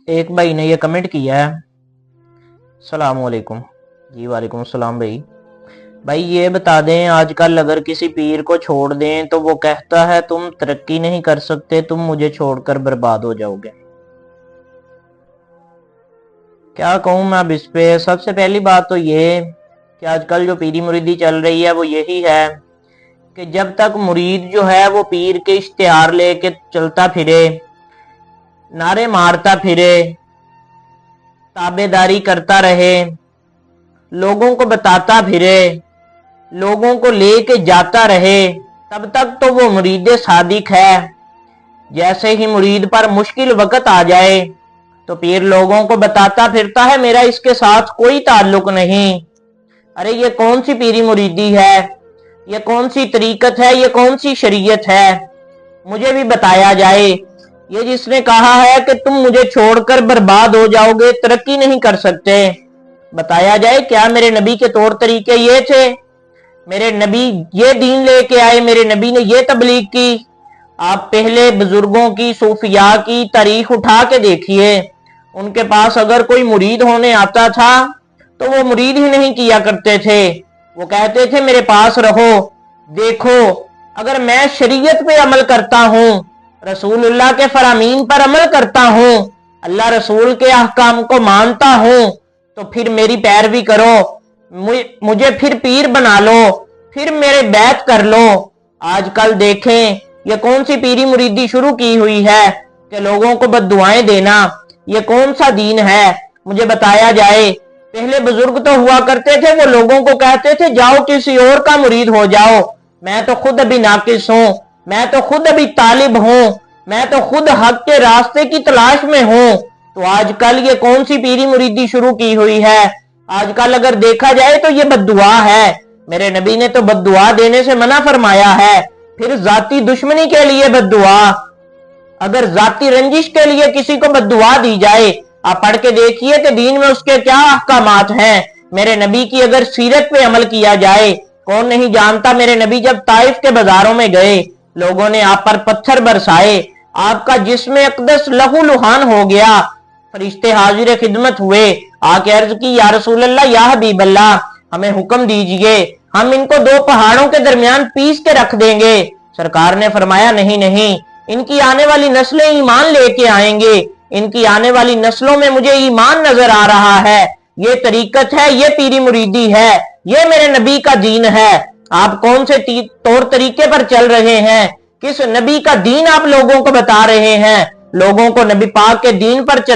एक भाई ने ये कमेंट किया है। अस्सलाम वालेकुम। जी वालेकुम अस्सलाम भाई। भाई ये बता दें, आजकल अगर किसी पीर को छोड़ दें तो वो कहता है तुम तरक्की नहीं कर सकते, तुम मुझे छोड़कर बर्बाद हो जाओगे। क्या कहूँ मैं अब इस पे। सबसे पहली बात तो ये कि आजकल जो पीरी मुरीदी चल रही है वो यही है कि जब तक मुरीद जो है वो पीर के इश्तिहार लेके चलता फिरे, नारे मारता फिरे, ताबेदारी करता रहे, लोगों को बताता फिरे, लोगों को लेके जाता रहे, तब तक तो वो मुरीद सादिक है। जैसे ही मुरीद पर मुश्किल वक्त आ जाए तो पीर लोगों को बताता फिरता है मेरा इसके साथ कोई ताल्लुक नहीं। अरे ये कौन सी पीरी मुरीदी है, ये कौन सी तरीकत है, ये कौन सी शरीयत है, मुझे भी बताया जाए। ये जिसने कहा है कि तुम मुझे छोड़कर बर्बाद हो जाओगे, तरक्की नहीं कर सकते, बताया जाए क्या मेरे नबी के तौर तरीके ये थे? मेरे नबी ये दीन लेके आए, मेरे नबी ने ये तबलीग की। आप पहले बुजुर्गों की, सूफिया की तारीख उठा के देखिए, उनके पास अगर कोई मुरीद होने आता था तो वो मुरीद ही नहीं किया करते थे। वो कहते थे मेरे पास रहो, देखो अगर मैं शरीयत पे अमल करता हूँ, रसूलुल्लाह के फरामीन पर अमल करता हूँ, अल्लाह रसूल के अहकाम को मानता हूँ, तो फिर मेरी पैरवी करो, मुझे फिर पीर बना लो, फिर मेरे बैत कर लो। आजकल देखें ये कौन सी पीरी मुरीदी शुरू की हुई है कि लोगों को बद्दुआएं देना। ये कौन सा दीन है, मुझे बताया जाए। पहले बुजुर्ग तो हुआ करते थे, वो लोगों को कहते थे जाओ किसी और का मुरीद हो जाओ, मैं तो खुद अभी नाकिस हूँ, मैं तो खुद अभी तालिब हूँ, मैं तो खुद हक के रास्ते की तलाश में हूँ। तो आजकल ये कौन सी पीरी मुरीदी शुरू की हुई है? आजकल अगर देखा जाए तो ये बद्दुआ है। मेरे नबी ने तो बद्दुआ देने से मना फरमाया है। फिर जाती दुश्मनी के लिए बद्दुआ, अगर जाती रंजिश के लिए किसी को बद्दुआ दी जाए, आप पढ़ के देखिए कि दीन में उसके क्या अहकामात हैं। मेरे नबी की अगर सीरत पे अमल किया जाए, कौन नहीं जानता मेरे नबी जब ताइफ के बाजारों में गए, लोगों ने आप पर पत्थर बरसाए, आपका जिस्म अक़दस लहू लुहान हो गया, फरिश्ते हाजिर खिदमत हुए, आके अर्ज की या रसूल अल्लाह या हबीब अल्लाह, हमें हुक्म दीजिए, हम इनको दो पहाड़ों के दरमियान पीस के रख देंगे। सरकार ने फरमाया नहीं नहीं, इनकी आने वाली नस्लें ईमान लेके आएंगे, इनकी आने वाली नस्लों में मुझे ईमान नजर आ रहा है। ये तरीकत है, ये पीरी मुरीदी है, ये मेरे नबी का दीन है। आप कौन से तौर तरीके पर चल रहे हैं? किस नबी का दीन आप लोगों को बता रहे हैं? लोगों को नबी पाक के दीन पर चल